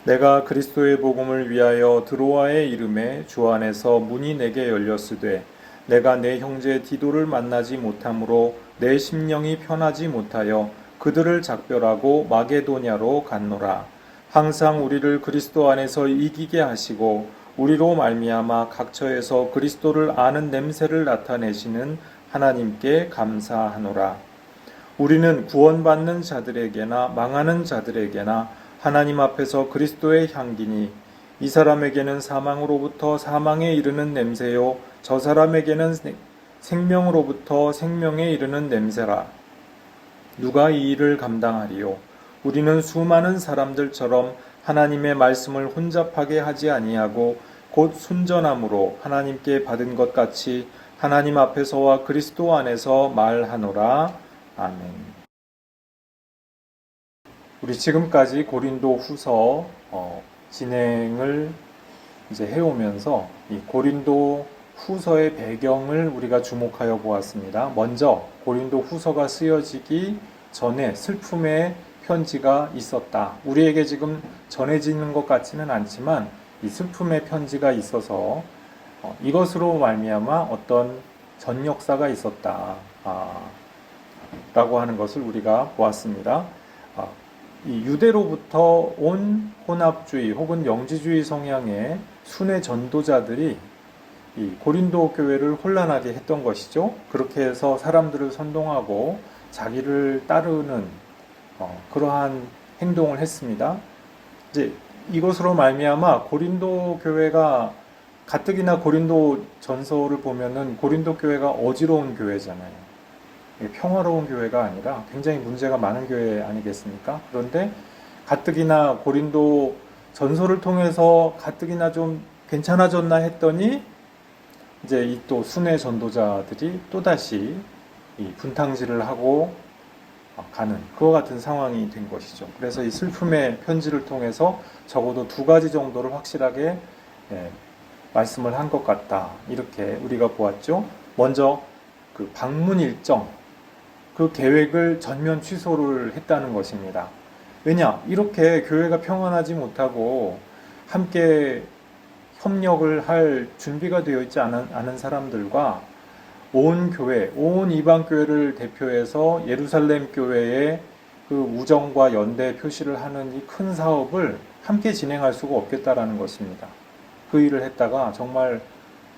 내가 그리스도의 복음을 위하여 드로아의 이름에 주 안에서 문이 내게 열렸으되 내가 내 형제 디도를 만나지 못함으로 내 심령이 편하지 못하여 그들을 작별하고 마게도냐로 갔노라. 항상 우리를 그리스도 안에서 이기게 하시고 우리로 말미암아 각처에서 그리스도를 아는 냄새를 나타내시는 하나님께 감사하노라. 우리는 구원받는 자들에게나 망하는 자들에게나 하나님 앞에서 그리스도의 향기니 이 사람에게는 사망으로부터 사망에 이르는 냄새요 저 사람에게는 생명으로부터 생명에 이르는 냄새라. 누가 이 일을 감당하리요? 우리는 수많은 사람들처럼 하나님의 말씀을 혼잡하게 하지 아니하고 곧 순전함으로 하나님께 받은 것 같이 하나님 앞에서와 그리스도 안에서 말하노라. 아멘. 우리 지금까지 고린도 후서 진행을 이제 해오면서 이 고린도 후서의 배경을 우리가 주목하여 보았습니다. 먼저 고린도 후서가 쓰여지기 전에 슬픔의 편지가 있었다. 우리에게 지금 전해지는 것 같지는 않지만 이 슬픔의 편지가 있어서 이것으로 말미암아 어떤 전 역사가 있었다 라고 하는 것을 우리가 보았습니다. 이 유대로부터 온 혼합주의 혹은 영지주의 성향의 순회 전도자들이 이 고린도 교회를 혼란하게 했던 것이죠. 그렇게 해서 사람들을 선동하고 자기를 따르는 그러한 행동을 했습니다. 이제 이것으로 말미암아 고린도 교회가 가뜩이나 고린도 전서를 보면은 고린도 교회가 어지러운 교회잖아요. 평화로운 교회가 아니라 굉장히 문제가 많은 교회 아니겠습니까? 그런데 가뜩이나 고린도 전서를 통해서 가뜩이나 좀 괜찮아졌나 했더니 이제 이 또 순회 전도자들이 또다시 이 분탕질을 하고 가는 그와 같은 상황이 된 것이죠. 그래서 이 슬픔의 편지를 통해서 적어도 두 가지 정도를 확실하게 말씀을 한 것 같다. 이렇게 우리가 보았죠. 먼저 그 방문 일정, 그 계획을 전면 취소를 했다는 것입니다. 왜냐? 이렇게 교회가 평안하지 못하고 함께 협력을 할 준비가 되어 있지 않은 사람들과 온 교회, 온 이방 교회를 대표해서 예루살렘 교회의 그 우정과 연대 표시를 하는 이 큰 사업을 함께 진행할 수가 없겠다라는 것입니다. 그 일을 했다가 정말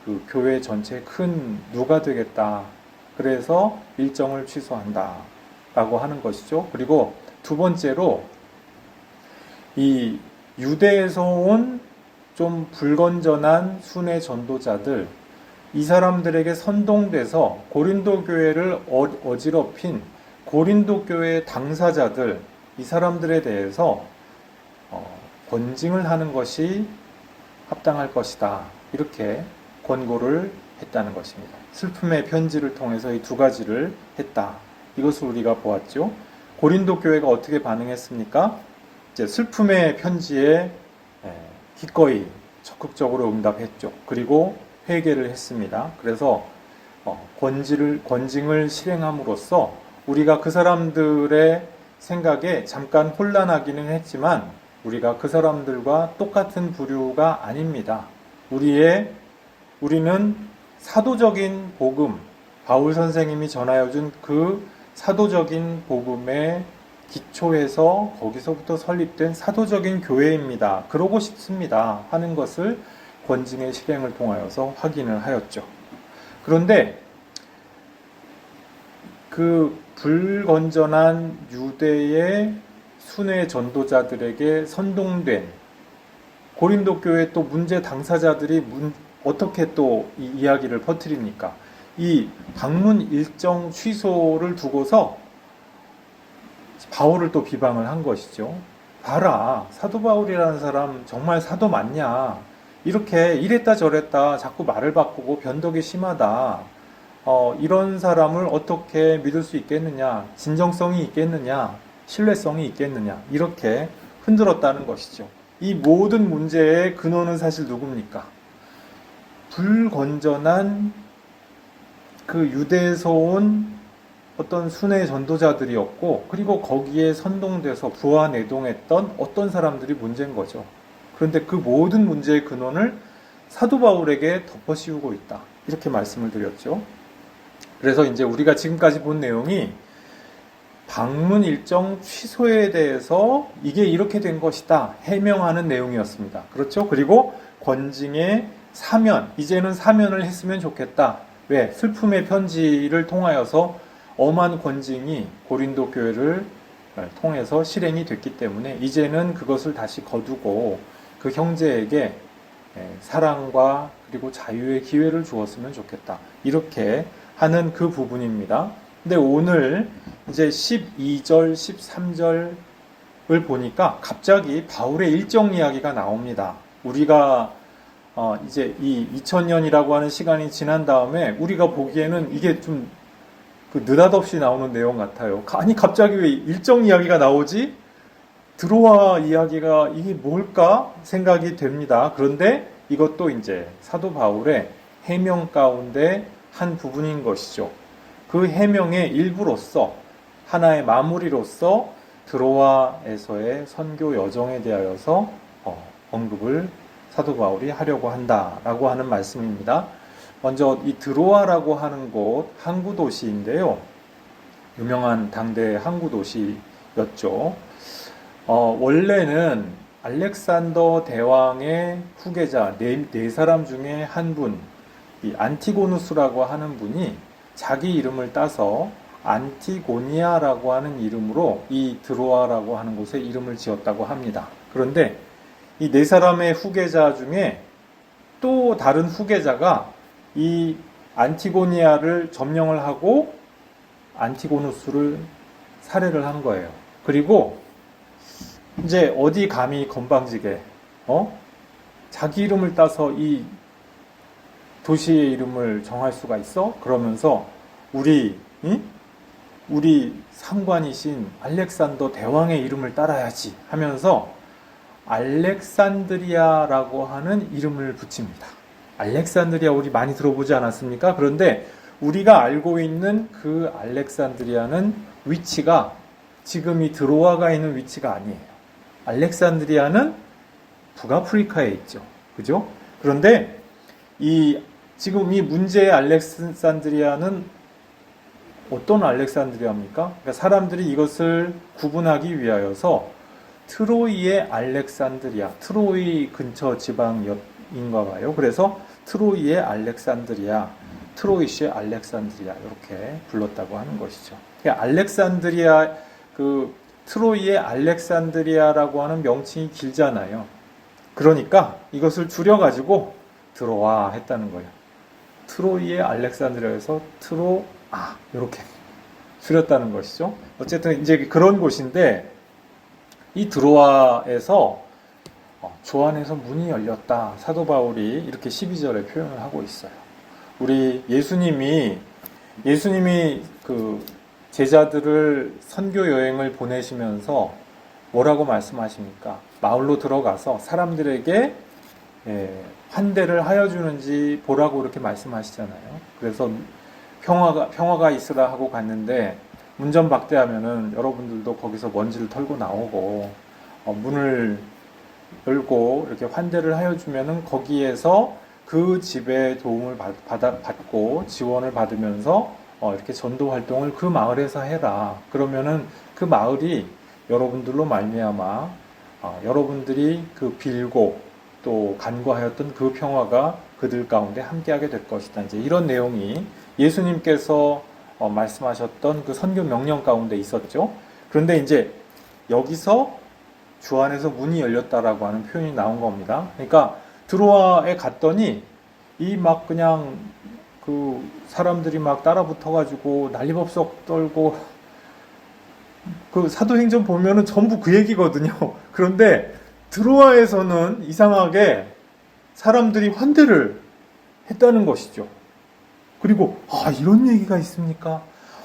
그 교회 전체에 큰 누가 되겠다. 그래서 일정을 취소한다 라고 하는 것이죠. 그리고 두 번째로 이 유대에서 온 좀 불건전한 순회 전도자들, 이 사람들에게 선동돼서 고린도 교회를 어지럽힌 고린도 교회의 당사자들, 이 사람들에 대해서 권징을 하는 것이 합당할 것이다. 이렇게 권고를 했다는 것입니다. 슬픔의 편지를 통해서 이 두 가지를 했다. 이것을 우리가 보았죠. 고린도 교회가 어떻게 반응했습니까? 이제 슬픔의 편지에 기꺼이 적극적으로 응답했죠. 그리고 회개를 했습니다. 그래서 권징을 실행함으로써 우리가 그 사람들의 생각에 잠깐 혼란하기는 했지만 우리가 그 사람들과 똑같은 부류가 아닙니다. 우리는 사도적인 복음, 바울 선생님이 전하여준 그 사도적인 복음의 기초에서 거기서부터 설립된 사도적인 교회입니다. 그러고 싶습니다. 하는 것을 권징의 실행을 통하여서 확인을 하였죠. 그런데 그 불건전한 유대의 순회 전도자들에게 선동된 고린도 교회 또 문제 당사자들이 어떻게 또 이 이야기를 퍼뜨립니까? 이 방문 일정 취소를 두고서 바울을 또 비방을 한 것이죠. 봐라, 사도 바울이라는 사람 정말 사도 맞냐? 이렇게 이랬다 저랬다 자꾸 말을 바꾸고 변덕이 심하다. 이런 사람을 어떻게 믿을 수 있겠느냐? 진정성이 있겠느냐? 신뢰성이 있겠느냐? 이렇게 흔들었다는 것이죠. 이 모든 문제의 근원은 사실 누굽니까? 불건전한 그 유대에서 온 어떤 순회 전도자들이었고, 그리고 거기에 선동돼서 부하내동했던 어떤 사람들이 문제인 거죠. 그런데 그 모든 문제의 근원을 사도 바울에게 덮어씌우고 있다. 이렇게 말씀을 드렸죠. 그래서 이제 우리가 지금까지 본 내용이 방문 일정 취소에 대해서 이게 이렇게 된 것이다 해명하는 내용이었습니다. 그렇죠? 그리고 권징의 사면, 이제는 사면을 했으면 좋겠다. 왜? 슬픔의 편지를 통하여서 엄한 권징이 고린도 교회를 통해서 실행이 됐기 때문에 이제는 그것을 다시 거두고 그 형제에게 사랑과 그리고 자유의 기회를 주었으면 좋겠다. 이렇게 하는 그 부분입니다. 근데 오늘 이제 12절, 13절을 보니까 갑자기 바울의 일정 이야기가 나옵니다. 우리가 이제 이 2000년이라고 하는 시간이 지난 다음에 우리가 보기에는 이게 좀 느닷없이 나오는 내용 같아요. 아니 갑자기 왜 일정 이야기가 나오지? 드로아 이야기가 이게 뭘까 생각이 됩니다. 그런데 이것도 이제 사도 바울의 해명 가운데 한 부분인 것이죠. 그 해명의 일부로서 하나의 마무리로서 드로아에서의 선교 여정에 대하여서 언급을 사도 바울이 하려고 한다라고 하는 말씀입니다. 먼저 이 드로아라고 하는 곳 항구 도시인데요. 유명한 당대 항구 도시였죠. 원래는 알렉산더 대왕의 후계자 네 사람 중에 한 분, 이 안티고누스라고 하는 분이 자기 이름을 따서 안티고니아라고 하는 이름으로 이 드로아라고 하는 곳에 이름을 지었다고 합니다. 그런데 이 네 사람의 후계자 중에 또 다른 후계자가 이 안티고니아를 점령을 하고 안티고누스를 살해를 한 거예요. 그리고 이제 어디 감히 건방지게 자기 이름을 따서 이 도시의 이름을 정할 수가 있어? 그러면서 우리 상관이신 알렉산더 대왕의 이름을 따라야지 하면서 알렉산드리아라고 하는 이름을 붙입니다. 알렉산드리아 우리 많이 들어보지 않았습니까? 그런데 우리가 알고 있는 그 알렉산드리아는 위치가 지금 이 드로아가 있는 위치가 아니에요. 알렉산드리아는 북아프리카에 있죠. 그죠? 그런데 지금 이 문제의 알렉산드리아는 어떤 알렉산드리아입니까? 그러니까 사람들이 이것을 구분하기 위하여서 트로이의 알렉산드리아, 트로이 근처 지방인가 봐요. 그래서 트로이의 알렉산드리아, 트로이시의 알렉산드리아 이렇게 불렀다고 하는 것이죠. 그러니까 알렉산드리아, 트로이의 알렉산드리아라고 하는 명칭이 길잖아요. 그러니까 이것을 줄여가지고 드로아 했다는 거예요. 트로이의 알렉산드리아에서 트로아 이렇게 줄였다는 것이죠. 어쨌든 이제 그런 곳인데 이 드로아에서 주 안에서 문이 열렸다. 사도 바울이 이렇게 12절에 표현을 하고 있어요. 우리 예수님이 그 제자들을 선교 여행을 보내시면서 뭐라고 말씀하십니까? 마을로 들어가서 사람들에게 환대를 하여 주는지 보라고 이렇게 말씀하시잖아요. 그래서 평화가 있으라 하고 갔는데 문전박대하면은 여러분들도 거기서 먼지를 털고 나오고 문을 열고 이렇게 환대를 하여 주면은 거기에서 그 집에 도움을 받고 지원을 받으면서 이렇게 전도 활동을 그 마을에서 해라. 그러면은 그 마을이 여러분들로 말미암아 여러분들이 그 빌고 또 간구하였던 그 평화가 그들 가운데 함께하게 될 것이다. 이제 이런 내용이 예수님께서 말씀하셨던 그 선교 명령 가운데 있었죠. 그런데 이제 여기서 주 안에서 문이 열렸다라고 하는 표현이 나온 겁니다. 그러니까 드로아에 갔더니 이 막 그냥 그 사람들이 막 따라 붙어가지고 난리법석 떨고 그 사도행전 보면은 전부 그 얘기거든요. 그런데 드로아에서는 이상하게 사람들이 환대를 했다는 것이죠. 그리고 이런 얘기가 있습니까?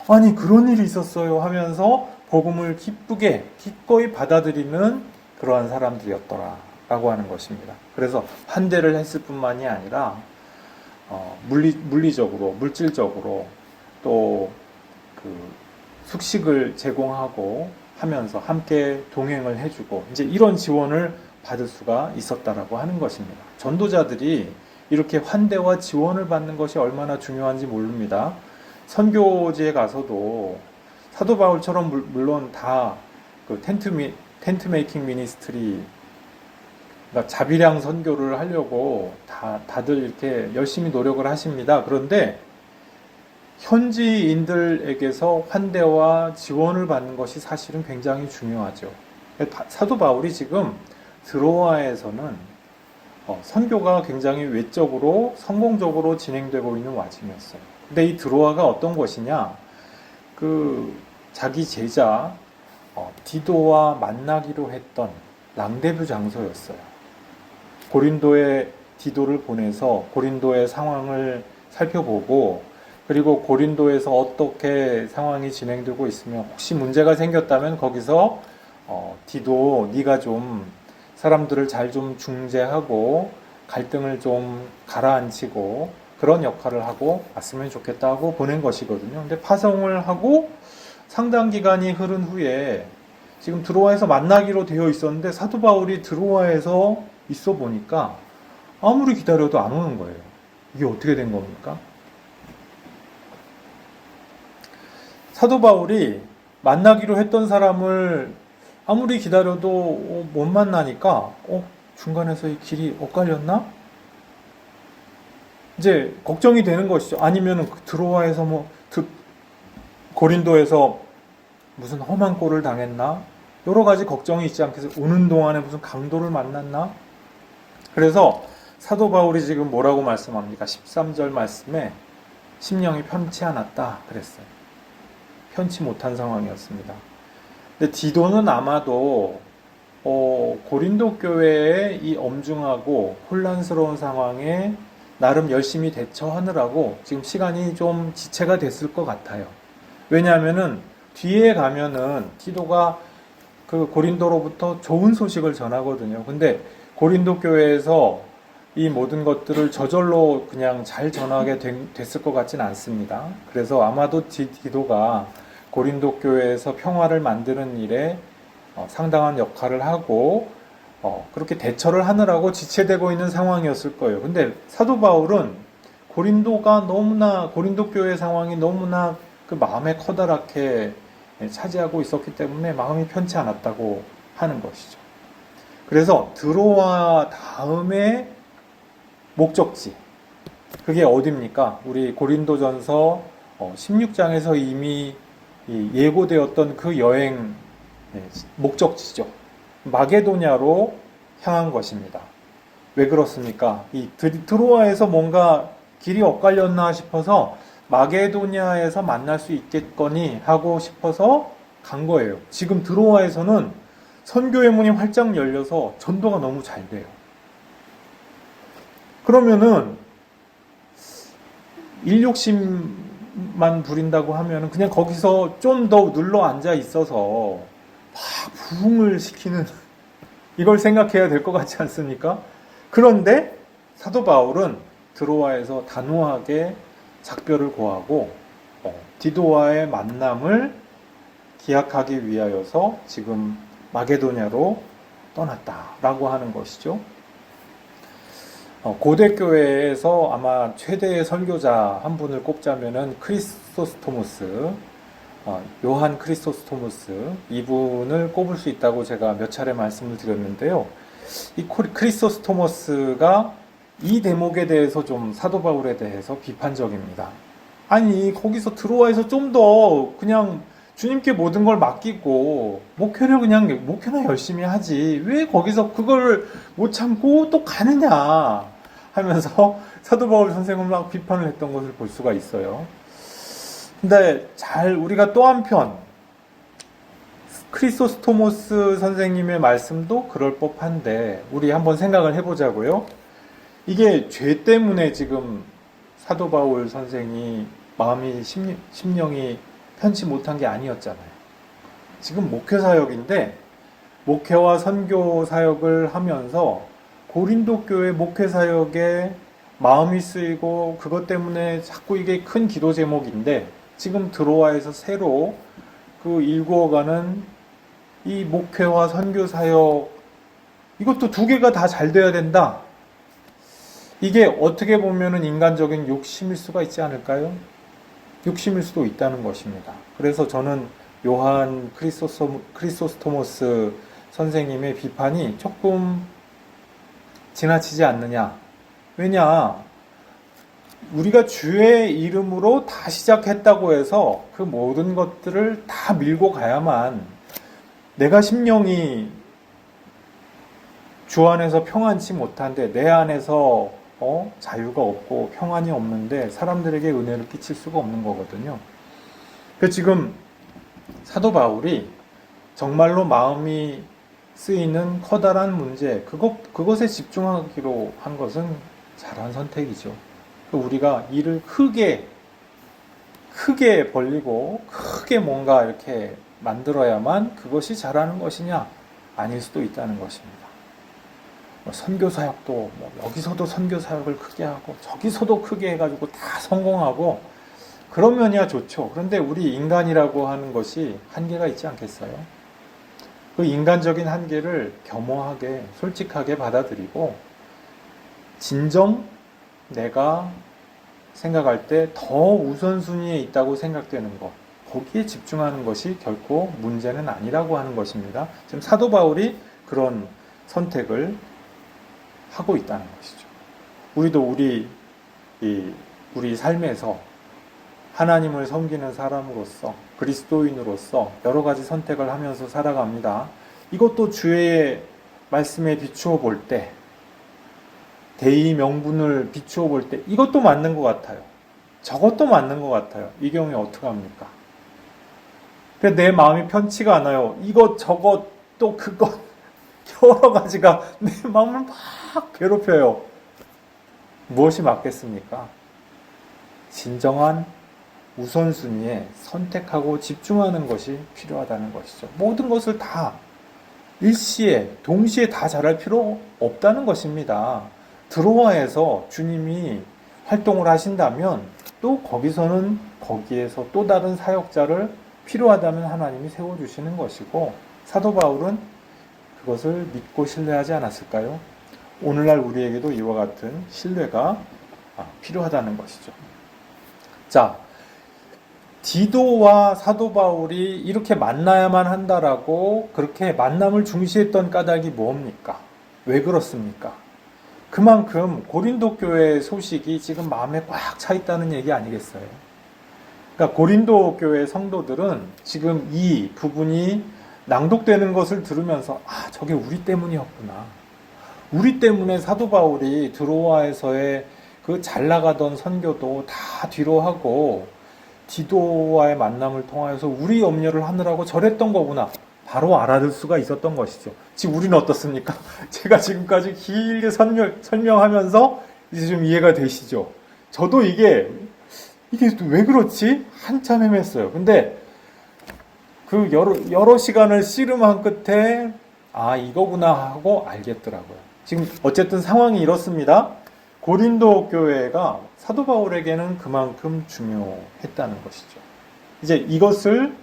아니 그런 일이 있었어요 하면서 복음을 기꺼이 받아들이는 그러한 사람들이었더라 라고 하는 것입니다. 그래서 환대를 했을 뿐만이 아니라 물리적으로 물질적으로 또 그 숙식을 제공하고 하면서 함께 동행을 해주고 이제 이런 지원을 받을 수가 있었다라고 하는 것입니다. 전도자들이 이렇게 환대와 지원을 받는 것이 얼마나 중요한지 모릅니다. 선교지에 가서도 사도 바울처럼 물론 다 그 텐트 메이킹 미니스트리, 그러니까 자비량 선교를 하려고 다들 이렇게 열심히 노력을 하십니다. 그런데 현지인들에게서 환대와 지원을 받는 것이 사실은 굉장히 중요하죠. 사도 바울이 지금 드로아에서는 선교가 굉장히 외적으로 성공적으로 진행되고 있는 와중이었어요. 근데 이 드로아가 어떤 곳이냐? 자기 제자 디도와 만나기로 했던 랑데뷰 장소였어요. 고린도에 디도를 보내서 고린도의 상황을 살펴보고, 그리고 고린도에서 어떻게 상황이 진행되고 있으면 혹시 문제가 생겼다면 거기서 디도 네가 좀 사람들을 잘 좀 중재하고 갈등을 좀 가라앉히고 그런 역할을 하고 왔으면 좋겠다고 보낸 것이거든요. 근데 파송을 하고 상당 기간이 흐른 후에 지금 드로아에서 만나기로 되어 있었는데 사도 바울이 드로아에서 있어 보니까 아무리 기다려도 안 오는 거예요. 이게 어떻게 된 겁니까? 사도 바울이 만나기로 했던 사람을 아무리 기다려도 못 만나니까 중간에서 이 길이 엇갈렸나? 이제 걱정이 되는 것이죠. 아니면 드로아에서 고린도에서 무슨 험한 꼴을 당했나? 여러 가지 걱정이 있지 않겠어요? 오는 동안에 무슨 강도를 만났나? 그래서 사도 바울이 지금 뭐라고 말씀합니까? 13절 말씀에 심령이 편치 않았다 그랬어요. 편치 못한 상황이었습니다. 근데 디도는 아마도 고린도 교회의 이 엄중하고 혼란스러운 상황에 나름 열심히 대처하느라고 지금 시간이 좀 지체가 됐을 것 같아요. 왜냐하면은 뒤에 가면은 디도가 그 고린도로부터 좋은 소식을 전하거든요. 근데 고린도 교회에서 이 모든 것들을 저절로 그냥 잘 전하게 됐을 것 같지는 않습니다. 그래서 아마도 디도가 고린도 교회에서 평화를 만드는 일에 상당한 역할을 하고 그렇게 대처를 하느라고 지체되고 있는 상황이었을 거예요. 근데 사도 바울은 고린도 교회 상황이 너무나 그 마음에 커다랗게 차지하고 있었기 때문에 마음이 편치 않았다고 하는 것이죠. 그래서 드로아 다음에 목적지, 그게 어디입니까? 우리 고린도전서 16장에서 이미 예고되었던 그 여행 목적지죠. 마게도냐로 향한 것입니다. 왜 그렇습니까? 이 드로아에서 뭔가 길이 엇갈렸나 싶어서 마게도냐에서 만날 수 있겠거니 하고 싶어서 간 거예요. 지금 드로아에서는 선교의 문이 활짝 열려서 전도가 너무 잘 돼요. 그러면은 일욕심만 부린다고 하면은 그냥 거기서 좀 더 눌러 앉아 있어서 막 부흥을 시키는 이걸 생각해야 될 것 같지 않습니까? 그런데 사도 바울은 드로아에서 단호하게 작별을 고하고 디도와의 만남을 기약하기 위하여서 지금 마게도냐로 떠났다라고 하는 것이죠. 고대 교회에서 아마 최대의 설교자 한 분을 꼽자면은 크리소스토무스, 요한 크리소스토무스, 이분을 꼽을 수 있다고 제가 몇 차례 말씀을 드렸는데요. 이 크리소스토무스가 이 대목에 대해서 좀 사도 바울에 대해서 비판적입니다. 아니, 거기서 드로아에서 좀 더 그냥 주님께 모든 걸 맡기고 목회나 열심히 하지 왜 거기서 그걸 못 참고 또 가느냐 하면서 사도 바울 선생은 막 비판을 했던 것을 볼 수가 있어요. 근데 우리가 또 한편 크리소스토모스 선생님의 말씀도 그럴 법한데 우리 한번 생각을 해보자고요. 이게 죄 때문에 지금 사도 바울 선생이 심령이 편치 못한 게 아니었잖아요. 지금 목회 사역인데 목회와 선교 사역을 하면서 고린도 교회 목회 사역에 마음이 쓰이고 그것 때문에 자꾸 이게 큰 기도 제목인데 지금 드로아에서 새로 그 일구어가는 이 목회와 선교 사역에 이것도 두 개가 다 잘 돼야 된다. 이게 어떻게 보면은 인간적인 욕심일 수가 있지 않을까요? 욕심일 수도 있다는 것입니다. 그래서 저는 요한 크리소스토모스 선생님의 비판이 조금 지나치지 않느냐. 왜냐? 우리가 주의 이름으로 다 시작했다고 해서 그 모든 것들을 다 밀고 가야만 내가 심령이 주 안에서 평안치 못한데 내 안에서 자유가 없고 평안이 없는데 사람들에게 은혜를 끼칠 수가 없는 거거든요. 그 지금 사도 바울이 정말로 마음이 쓰이는 커다란 문제, 그것에 집중하기로 한 것은 잘한 선택이죠. 우리가 일을 크게 벌리고 크게 뭔가 이렇게 만들어야만 그것이 잘하는 것이냐? 아닐 수도 있다는 것입니다. 선교 사역도 여기서도 선교 사역을 크게 하고 저기서도 크게 해가지고 다 성공하고 그러면야 좋죠. 그런데 우리 인간이라고 하는 것이 한계가 있지 않겠어요? 그 인간적인 한계를 겸허하게 솔직하게 받아들이고 진정 내가 생각할 때 더 우선순위에 있다고 생각되는 것, 거기에 집중하는 것이 결코 문제는 아니라고 하는 것입니다. 지금 사도 바울이 그런 선택을 하고 있다는 것이죠. 우리도 우리 삶에서 하나님을 섬기는 사람으로서 그리스도인으로서 여러 가지 선택을 하면서 살아갑니다. 이것도 주의 말씀에 비추어 볼 때, 대의 명분을 비추어 볼 때 이것도 맞는 것 같아요. 저것도 맞는 것 같아요. 이 경우에 어떻게 합니까? 내 마음이 편치가 않아요. 이것 저것 또 그것 여러 가지가 내 마음을 막 괴롭혀요. 무엇이 맞겠습니까? 진정한 우선순위에 선택하고 집중하는 것이 필요하다는 것이죠. 모든 것을 다 일시에 동시에 다 잘할 필요 없다는 것입니다. 드로아에서 주님이 활동을 하신다면 또 거기서는 거기에서 또 다른 사역자를 필요하다면 하나님이 세워주시는 것이고 사도 바울은 그것을 믿고 신뢰하지 않았을까요? 오늘날 우리에게도 이와 같은 신뢰가 필요하다는 것이죠. 자, 디도와 사도 바울이 이렇게 만나야만 한다라고 그렇게 만남을 중시했던 까닭이 뭡니까? 왜 그렇습니까? 그만큼 고린도 교회의 소식이 지금 마음에 꽉 차 있다는 얘기 아니겠어요? 그러니까 고린도 교회 성도들은 지금 이 부분이 낭독되는 것을 들으면서 저게 우리 때문이었구나. 우리 때문에 사도 바울이 드로아에서의 그 잘 나가던 선교도 다 뒤로 하고 디도와의 만남을 통하여서 우리 염려를 하느라고 저랬던 거구나. 바로 알아들 수가 있었던 것이죠. 지금 우리는 어떻습니까? 제가 지금까지 길게 설명하면서 이제 좀 이해가 되시죠? 저도 이게 왜 그렇지? 한참 헤맸어요. 근데 그 여러 시간을 씨름한 끝에 이거구나 하고 알겠더라고요. 지금 어쨌든 상황이 이렇습니다. 고린도 교회가 사도 바울에게는 그만큼 중요했다는 것이죠. 이제 이것을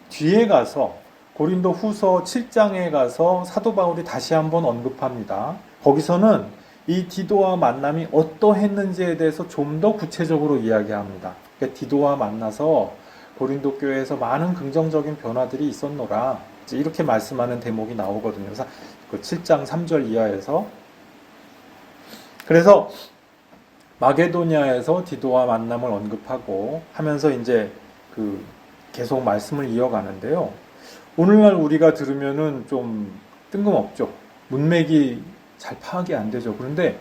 뒤에 가서 고린도 후서 7장에 가서 사도 바울이 다시 한번 언급합니다. 거기서는 이 디도와 만남이 어떠했는지에 대해서 좀 더 구체적으로 이야기합니다. 그러니까 디도와 만나서 고린도 교회에서 많은 긍정적인 변화들이 있었노라. 이렇게 말씀하는 대목이 나오거든요. 그래서 그 7장 3절 이하에서. 그래서 마게도냐에서 디도와 만남을 언급하고 하면서 이제 계속 말씀을 이어가는데요. 오늘날 우리가 들으면은 좀 뜬금없죠. 문맥이 잘 파악이 안 되죠. 그런데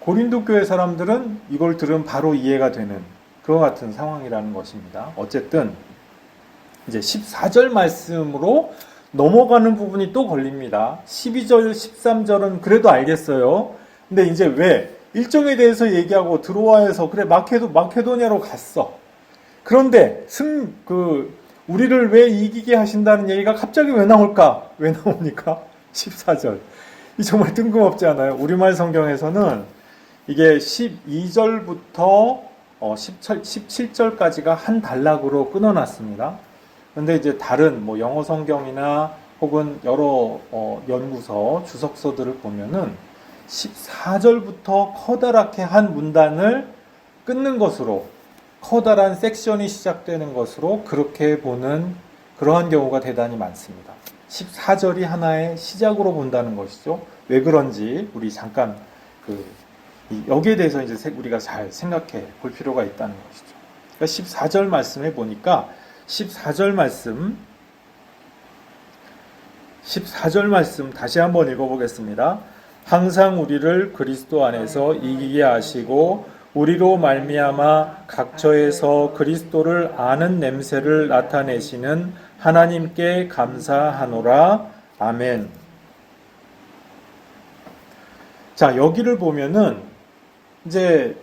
고린도 교회 사람들은 이걸 들으면 바로 이해가 되는 그와 같은 상황이라는 것입니다. 어쨌든 이제 14절 말씀으로 넘어가는 부분이 또 걸립니다. 12절, 13절은 그래도 알겠어요. 근데 이제 왜 일정에 대해서 얘기하고 드로아에서 그래 마케도냐로 갔어. 그런데 우리를 왜 이기게 하신다는 얘기가 갑자기 왜 나올까? 왜 나옵니까? 14절. 이 정말 뜬금없지 않아요? 우리말 성경에서는 이게 12절부터 17절까지가 한 단락으로 끊어놨습니다. 그런데 이제 다른 영어 성경이나 혹은 여러 연구서, 주석서들을 보면은 14절부터 커다랗게 한 문단을 끊는 것으로, 커다란 섹션이 시작되는 것으로 그렇게 보는 그러한 경우가 대단히 많습니다. 14절이 하나의 시작으로 본다는 것이죠. 왜 그런지 우리 잠깐 여기에 대해서 이제 우리가 잘 생각해 볼 필요가 있다는 것이죠. 그러니까 14절 말씀에 보니까 14절 말씀 다시 한번 읽어보겠습니다. 항상 우리를 그리스도 안에서 이기게 하시고 우리로 말미암아 각처에서 그리스도를 아는 냄새를 나타내시는 하나님께 감사하노라. 아멘. 자, 여기를 보면은 이제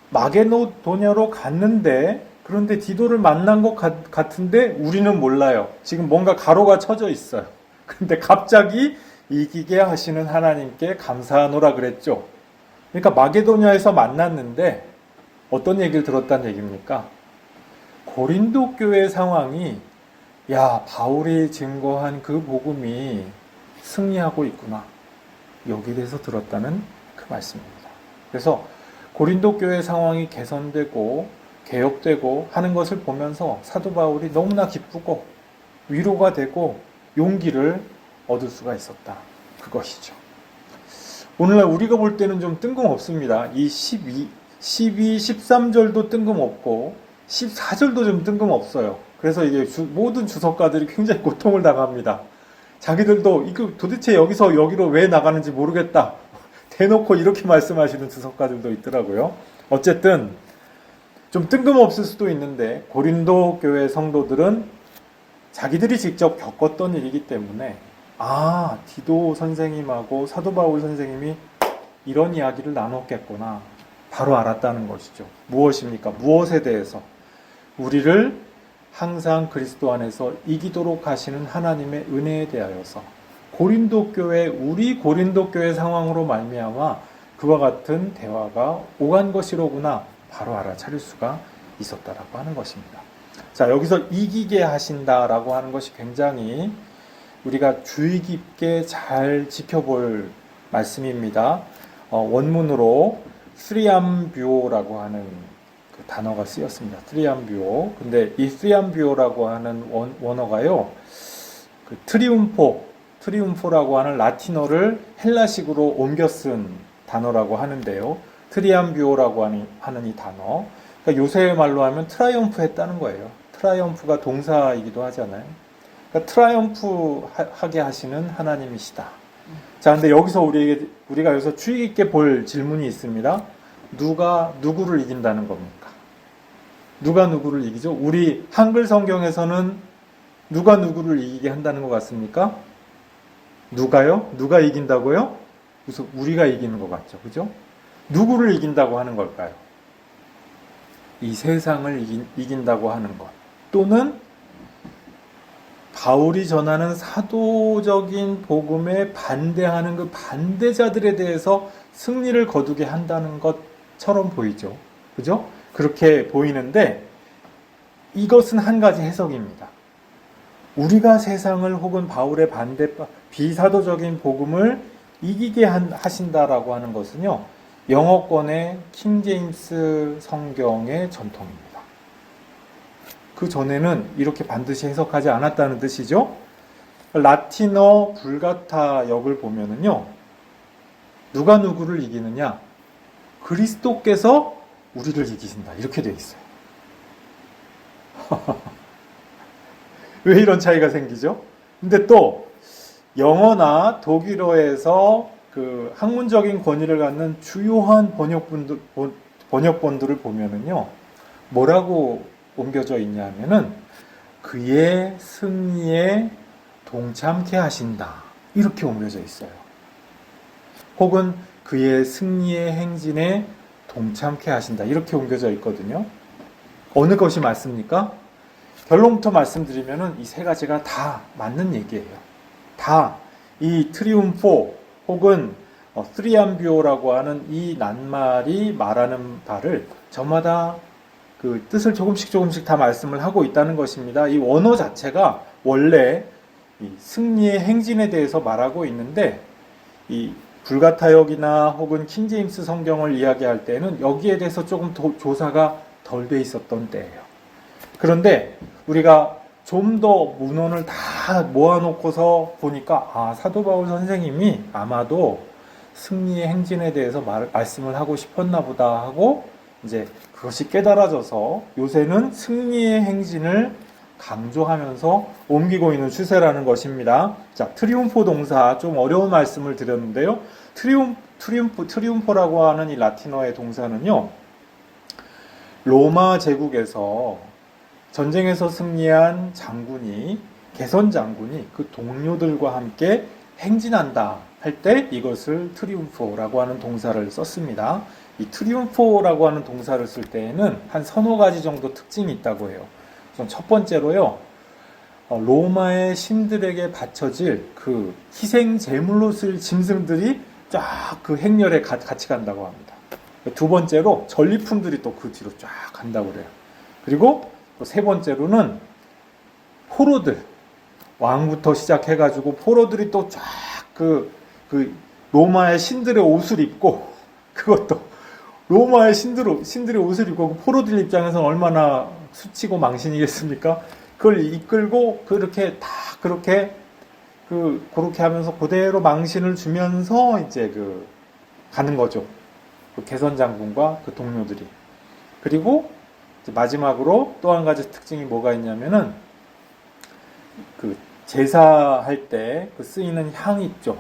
마게도냐로 갔는데, 그런데 디도를 만난 것 같은데 우리는 몰라요. 지금 뭔가 가로가 쳐져 있어요. 근데 갑자기 이기게 하시는 하나님께 감사하노라 그랬죠. 그러니까 마게도냐에서 만났는데 어떤 얘기를 들었다는 얘기입니까? 고린도 교회 상황이, 야, 바울이 증거한 그 복음이 승리하고 있구나, 여기에 대해서 들었다는 그 말씀입니다. 그래서 고린도 교회 상황이 개선되고 개혁되고 하는 것을 보면서 사도 바울이 너무나 기쁘고 위로가 되고 용기를 얻을 수가 있었다, 그것이죠. 오늘날 우리가 볼 때는 좀 뜬금없습니다. 이 12, 13절도 뜬금없고 14절도 좀 뜬금없어요. 그래서 이게 모든 주석가들이 굉장히 고통을 당합니다. 자기들도 이거 도대체 여기서 여기로 왜 나가는지 모르겠다, 대놓고 이렇게 말씀하시는 주석가들도 있더라고요. 어쨌든 좀 뜬금없을 수도 있는데 고린도 교회 성도들은 자기들이 직접 겪었던 일이기 때문에, 아, 디도 선생님하고 사도 바울 선생님이 이런 이야기를 나눴겠구나, 바로 알았다는 것이죠. 무엇입니까? 무엇에 대해서? 우리를 항상 그리스도 안에서 이기도록 하시는 하나님의 은혜에 대하여서, 고린도 교회, 우리 고린도 교회 상황으로 말미암아 그와 같은 대화가 오간 것이로구나, 바로 알아차릴 수가 있었다라고 하는 것입니다. 자, 여기서 이기게 하신다라고 하는 것이 굉장히 우리가 주의 깊게 잘 지켜볼 말씀입니다. 원문으로 스리암뷰오라고 하는 그 단어가 쓰였습니다. 스리암뷰오. 근데 이 스리암뷰오라고 하는 원어가요, 그 트리움포라고 하는 라틴어를 헬라식으로 옮겨 쓴 단어라고 하는데요. 트리암뷰오라고 하는 이 단어, 그러니까 요새 말로 하면 트라이엄프 했다는 거예요. 트라이엄프가 동사이기도 하잖아요. 그러니까 트라이엄프 하게 하시는 하나님이시다. 자, 근데 여기서 우리가 여기서 주의 깊게 볼 질문이 있습니다. 누가 누구를 이긴다는 겁니까? 누가 누구를 이기죠? 우리 한글 성경에서는 누가 누구를 이기게 한다는 것 같습니까? 누가요? 누가 이긴다고요? 그래서 우리가 이기는 것 같죠. 그죠? 누구를 이긴다고 하는 걸까요? 이 세상을 이긴다고 하는 것, 또는 바울이 전하는 사도적인 복음에 반대하는 그 반대자들에 대해서 승리를 거두게 한다는 것처럼 보이죠. 그죠? 그렇게 보이는데, 이것은 한 가지 해석입니다. 우리가 세상을 혹은 바울의 비사도적인 복음을 이기게 하신다라고 하는 것은요, 영어권의 킹제임스 성경의 전통입니다. 그 전에는 이렇게 반드시 해석하지 않았다는 뜻이죠. 라틴어 불가타 역을 보면은요, 누가 누구를 이기느냐? 그리스도께서 우리를 이기신다, 이렇게 되어 있어요. 왜 이런 차이가 생기죠? 근데 또 영어나 독일어에서 그 학문적인 권위를 갖는 주요한 번역본들을 보면은요, 뭐라고 옮겨져 있냐면은 그의 승리에 동참케 하신다, 이렇게 옮겨져 있어요. 혹은 그의 승리의 행진에 동참케 하신다, 이렇게 옮겨져 있거든요. 어느 것이 맞습니까? 결론부터 말씀드리면은 이 세 가지가 다 맞는 얘기예요. 다 이 트리움포 혹은 트리암비오라고 하는 이 낱말이 말하는 바를 저마다 그 뜻을 조금씩 다 말씀을 하고 있다는 것입니다. 이 원어 자체가 원래 이 승리의 행진에 대해서 말하고 있는데 이 불가타역이나 혹은 킹제임스 성경을 이야기할 때는 여기에 대해서 조금 조사가 덜 돼 있었던 때예요. 그런데 우리가 좀 더 문헌을 다 모아놓고서 보니까 사도 바울 선생님이 아마도 승리의 행진에 대해서 말씀을 하고 싶었나 보다 하고 이제 그것이 깨달아져서 요새는 승리의 행진을 강조하면서 옮기고 있는 추세라는 것입니다. 자, 트리움포 동사 좀 어려운 말씀을 드렸는데요. 트리움포라고 하는 이 라틴어의 동사는요. 로마 제국에서 전쟁에서 승리한 장군이 개선 장군이 그 동료들과 함께 행진한다 할 때 이것을 트리움포라고 하는 동사를 썼습니다. 이 트리움포라고 하는 동사를 쓸 때에는 한 서너 가지 정도 특징이 있다고 해요. 우선 첫 번째로요. 로마의 신들에게 바쳐질 그 희생 제물로 쓸 짐승들이 쫙 그 행렬에 같이 간다고 합니다. 두 번째로 전리품들이 또 그 뒤로 쫙 간다고 그래요. 그리고 또 세 번째로는 포로들, 왕부터 시작해가지고 포로들이 또 쫙 그 로마의 신들의 옷을 입고, 그것도 로마의 신들의 옷을 입고 그 포로들 입장에서는 얼마나 수치고 망신이겠습니까? 그걸 이끌고 그렇게 다 그렇게 하면서 그대로 망신을 주면서 이제 가는 거죠. 그 개선 장군과 그 동료들이. 그리고 마지막으로 또 한 가지 특징이 뭐가 있냐면은 그 제사할 때 그 쓰이는 향 있죠.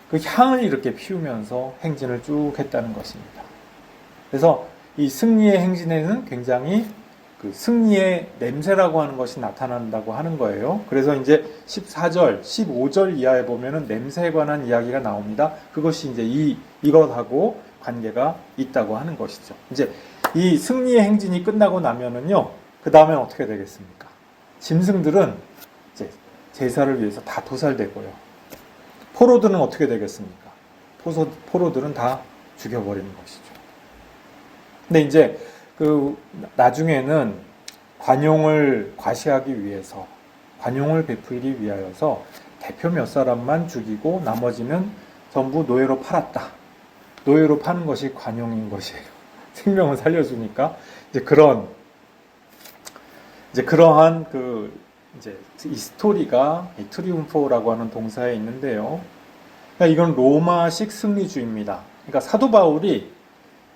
그 향을 이렇게 피우면서 행진을 쭉 했다는 것입니다. 그래서 이 승리의 행진에는 굉장히 그 승리의 냄새라고 하는 것이 나타난다고 하는 거예요. 그래서 이제 14절, 15절 이하에 보면은 냄새에 관한 이야기가 나옵니다. 그것이 이제 이것하고 관계가 있다고 하는 것이죠. 이제 이 승리의 행진이 끝나고 나면은요, 그 다음엔 어떻게 되겠습니까? 짐승들은 이제 제사를 위해서 다 도살되고요. 포로들은 어떻게 되겠습니까? 포로들은 다 죽여버리는 것이죠. 근데 이제 나중에는 관용을 과시하기 위해서, 관용을 베풀기 위하여서 대표 몇 사람만 죽이고 나머지는 전부 노예로 팔았다. 노예로 파는 것이 관용인 것이에요. 생명을 살려주니까 이제 그러한 이 스토리가 이 트리움포라고 하는 동사에 있는데요. 그러니까 이건 로마식 승리주의입니다. 그러니까 사도 바울이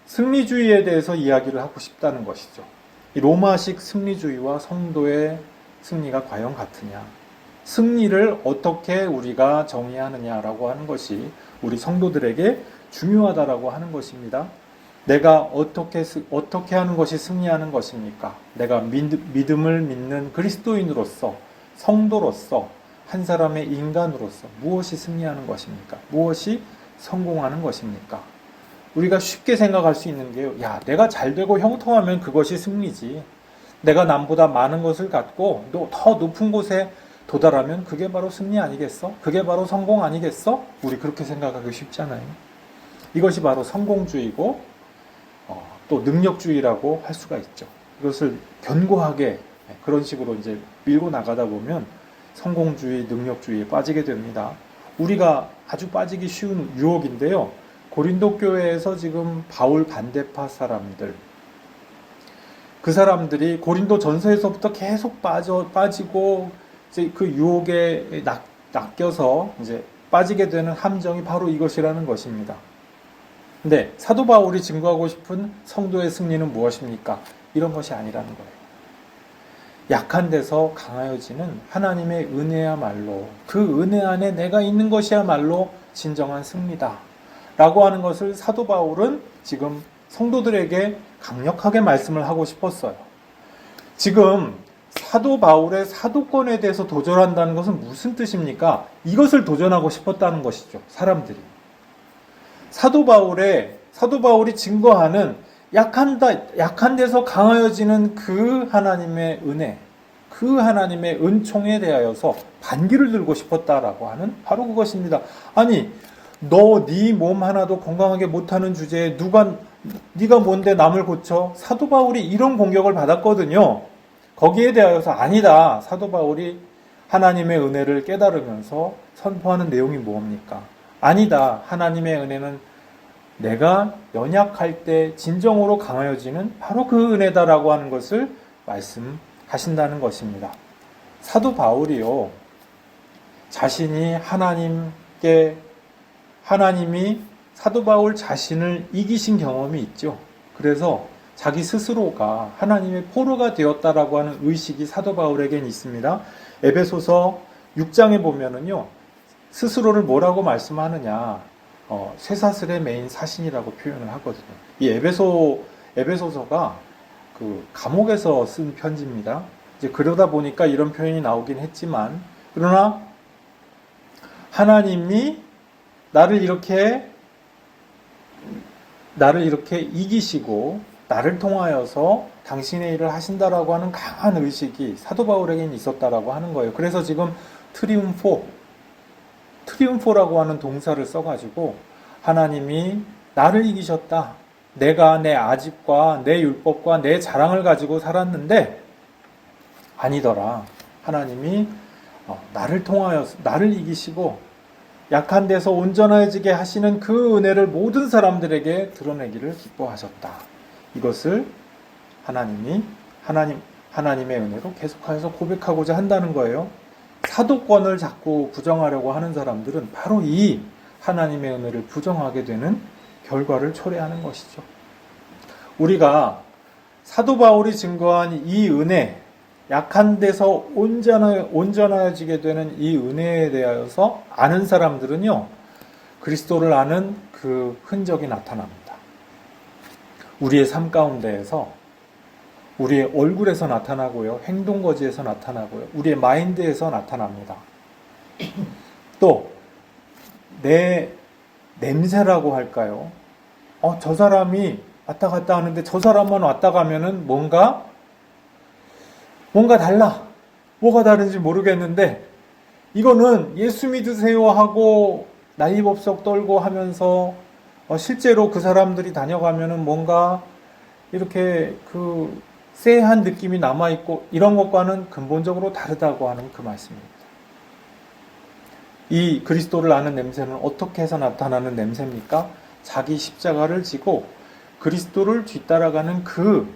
승리주의에 대해서 이야기를 하고 싶다는 것이죠. 이 로마식 승리주의와 성도의 승리가 과연 같으냐? 승리를 어떻게 우리가 정의하느냐라고 하는 것이 우리 성도들에게 중요하다라고 하는 것입니다. 내가 어떻게 하는 것이 승리하는 것입니까? 내가 믿음을 믿는 그리스도인으로서, 성도로서, 한 사람의 인간으로서 무엇이 승리하는 것입니까? 무엇이 성공하는 것입니까? 우리가 쉽게 생각할 수 있는 게요. 내가 잘 되고 형통하면 그것이 승리지. 내가 남보다 많은 것을 갖고 더 높은 곳에 도달하면 그게 바로 승리 아니겠어? 그게 바로 성공 아니겠어? 우리 그렇게 생각하기 쉽잖아요. 이것이 바로 성공주의고 또 능력주의라고 할 수가 있죠. 이것을 견고하게 그런 식으로 이제 밀고 나가다 보면 성공주의, 능력주의에 빠지게 됩니다. 우리가 아주 빠지기 쉬운 유혹인데요. 고린도 교회에서 지금 바울 반대파 사람들, 그 사람들이 고린도 전서에서부터 계속 빠지고 이제 그 유혹에 낚여서 이제 빠지게 되는 함정이 바로 이것이라는 것입니다. 근데 사도 바울이 증거하고 싶은 성도의 승리는 무엇입니까? 이런 것이 아니라는 거예요. 약한 데서 강하여지는 하나님의 은혜야말로, 그 은혜 안에 내가 있는 것이야말로 진정한 승리다 라고 하는 것을 사도 바울은 지금 성도들에게 강력하게 말씀을 하고 싶었어요. 지금 사도 바울의 사도권에 대해서 도전한다는 것은 무슨 뜻입니까? 이것을 도전하고 싶었다는 것이죠. 사람들이. 사도 바울이 증거하는 약한 데서 강하여지는 그 하나님의 은혜, 그 하나님의 은총에 대하여서 반기를 들고 싶었다라고 하는 바로 그것입니다. 아니, 네 몸 하나도 건강하게 못하는 주제에 네가 뭔데 남을 고쳐? 사도 바울이 이런 공격을 받았거든요. 거기에 대하여서 아니다. 사도 바울이 하나님의 은혜를 깨달으면서 선포하는 내용이 뭡니까? 아니다. 하나님의 은혜는 내가 연약할 때 진정으로 강하여지는 바로 그 은혜다라고 하는 것을 말씀하신다는 것입니다. 사도 바울이요, 자신이 하나님이 사도 바울 자신을 이기신 경험이 있죠. 그래서 자기 스스로가 하나님의 포로가 되었다라고 하는 의식이 사도 바울에겐 있습니다. 에베소서 6장에 보면은요, 스스로를 뭐라고 말씀하느냐, 쇠사슬에 매인 사신이라고 표현을 하거든요. 이 에베소서가 그 감옥에서 쓴 편지입니다. 이제 그러다 보니까 이런 표현이 나오긴 했지만, 그러나 하나님이 나를 이렇게 이기시고 나를 통하여서 당신의 일을 하신다라고 하는 강한 의식이 사도 바울에게는 있었다라고 하는 거예요. 그래서 지금 트리움포라고 하는 동사를 써가지고 하나님이 나를 이기셨다. 내가 내 아집과 내 율법과 내 자랑을 가지고 살았는데 아니더라. 하나님이 나를 통하여서 나를 이기시고 약한 데서 온전해지게 하시는 그 은혜를 모든 사람들에게 드러내기를 기뻐하셨다. 이것을 하나님의 은혜로 계속해서 고백하고자 한다는 거예요. 사도권을 자꾸 부정하려고 하는 사람들은 바로 이 하나님의 은혜를 부정하게 되는 결과를 초래하는 것이죠. 우리가 사도 바울이 증거한 이 은혜, 약한 데서 온전해지게 되는 이 은혜에 대하여서 아는 사람들은요, 그리스도를 아는 그 흔적이 나타납니다. 우리의 삶 가운데에서, 우리의 얼굴에서 나타나고요, 행동거지에서 나타나고요, 우리의 마인드에서 나타납니다. 또 내 냄새라고 할까요? 저 사람이 왔다 갔다 하는데 저 사람만 왔다 가면은 뭔가 달라. 뭐가 다른지 모르겠는데 이거는 예수 믿으세요 하고 나이법석 떨고 하면서 실제로 그 사람들이 다녀가면은 뭔가 이렇게 그 쎄한 느낌이 남아있고 이런 것과는 근본적으로 다르다고 하는 그 말씀입니다. 이 그리스도를 아는 냄새는 어떻게 해서 나타나는 냄새입니까? 자기 십자가를 지고 그리스도를 뒤따라가는 그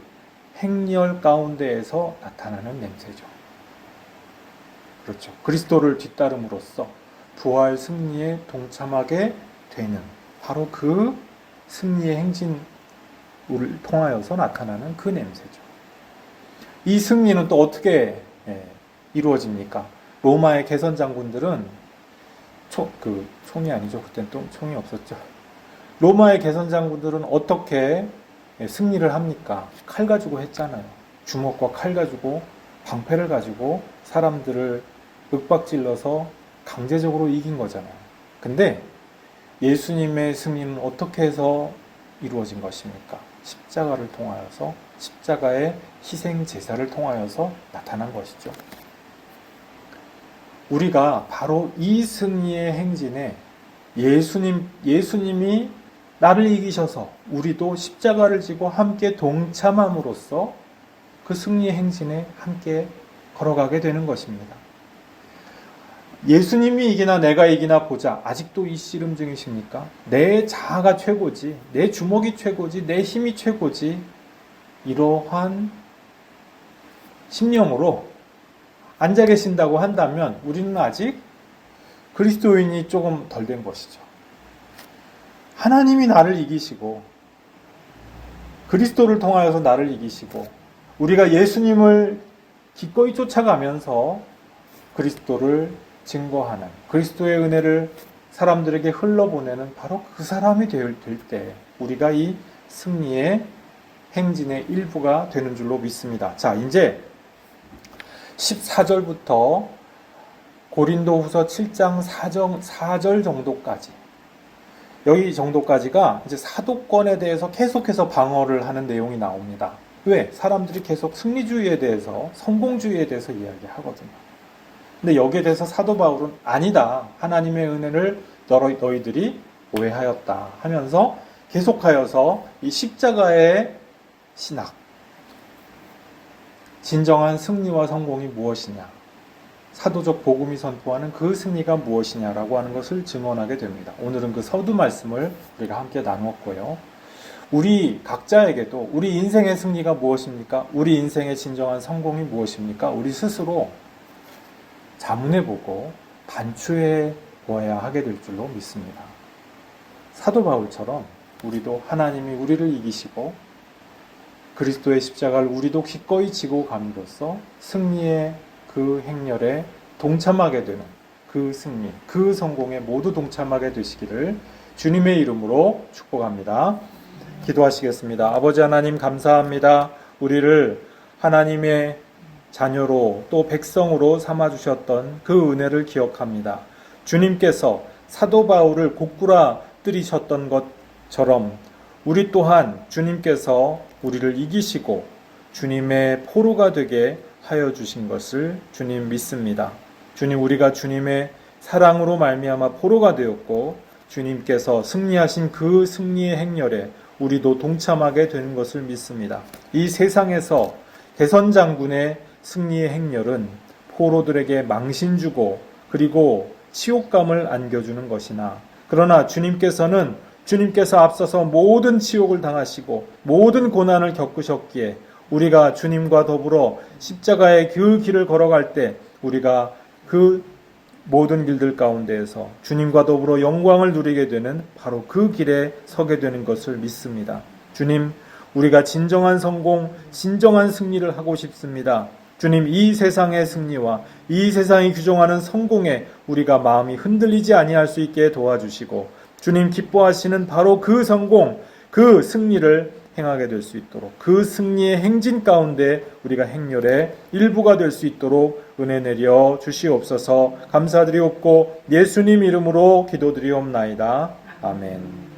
행렬 가운데에서 나타나는 냄새죠. 그렇죠. 그리스도를 뒤따름으로써 부활 승리에 동참하게 되는 바로 그 승리의 행진을 통하여서 나타나는 그 냄새죠. 이 승리는 또 어떻게 이루어집니까? 로마의 개선 장군들은 총이 아니죠. 그때는 또 총이 없었죠. 로마의 개선 장군들은 어떻게 승리를 합니까? 칼 가지고 했잖아요. 주먹과 칼 가지고 방패를 가지고 사람들을 윽박질러서 강제적으로 이긴 거잖아요. 근데 예수님의 승리는 어떻게 해서 이루어진 것입니까? 십자가를 통하여서, 십자가의 희생 제사를 통하여서 나타난 것이죠. 우리가 바로 이 승리의 행진에 예수님이 나를 이기셔서 우리도 십자가를 지고 함께 동참함으로써 그 승리의 행진에 함께 걸어가게 되는 것입니다. 예수님이 이기나 내가 이기나 보자. 아직도 이 씨름 중이십니까? 내 자아가 최고지, 내 주먹이 최고지, 내 힘이 최고지. 이러한 심령으로 앉아 계신다고 한다면 우리는 아직 그리스도인이 조금 덜 된 것이죠. 하나님이 나를 이기시고 그리스도를 통하여서 나를 이기시고 우리가 예수님을 기꺼이 쫓아가면서 그리스도를 증거하는, 그리스도의 은혜를 사람들에게 흘러보내는 바로 그 사람이 될 때 우리가 이 승리의 행진의 일부가 되는 줄로 믿습니다. 자, 이제 14절부터 고린도후서 7장 4절 정도까지, 여기 정도까지가 이제 사도권에 대해서 계속해서 방어를 하는 내용이 나옵니다. 왜? 사람들이 계속 승리주의에 대해서, 성공주의에 대해서 이야기하거든요. 근데 여기에 대해서 사도 바울은 아니다. 하나님의 은혜를 너희들이 오해하였다 하면서 계속하여서 이 십자가의 신학, 진정한 승리와 성공이 무엇이냐, 사도적 복음이 선포하는 그 승리가 무엇이냐라고 하는 것을 증언하게 됩니다. 오늘은 그 서두 말씀을 우리가 함께 나누었고요. 우리 각자에게도 우리 인생의 승리가 무엇입니까? 우리 인생의 진정한 성공이 무엇입니까? 우리 스스로 자문해보고 반추해 보아야 하게 될 줄로 믿습니다. 사도 바울처럼 우리도 하나님이 우리를 이기시고 그리스도의 십자가를 우리도 기꺼이 지고 감으로써 승리의 그 행렬에 동참하게 되는 그 승리, 그 성공에 모두 동참하게 되시기를 주님의 이름으로 축복합니다. 기도하시겠습니다. 아버지 하나님 감사합니다. 우리를 하나님의 자녀로 또 백성으로 삼아주셨던 그 은혜를 기억합니다. 주님께서 사도 바울을 고꾸라뜨리셨던 것처럼 우리 또한 주님께서 우리를 이기시고 주님의 포로가 되게 하여 주신 것을 주님 믿습니다. 주님, 우리가 주님의 사랑으로 말미암아 포로가 되었고 주님께서 승리하신 그 승리의 행렬에 우리도 동참하게 되는 것을 믿습니다. 이 세상에서 개선장군의 승리의 행렬은 포로들에게 망신 주고 그리고 치욕감을 안겨주는 것이나, 그러나 주님께서 앞서서 모든 치욕을 당하시고 모든 고난을 겪으셨기에 우리가 주님과 더불어 십자가의 그 길을 걸어갈 때 우리가 그 모든 길들 가운데에서 주님과 더불어 영광을 누리게 되는 바로 그 길에 서게 되는 것을 믿습니다. 주님, 우리가 진정한 성공, 진정한 승리를 하고 싶습니다. 주님, 이 세상의 승리와 이 세상이 규정하는 성공에 우리가 마음이 흔들리지 아니할 수 있게 도와주시고 주님 기뻐하시는 바로 그 성공, 그 승리를 행하게 될 수 있도록, 그 승리의 행진 가운데 우리가 행렬의 일부가 될 수 있도록 은혜 내려 주시옵소서. 감사드리옵고 예수님 이름으로 기도드리옵나이다. 아멘.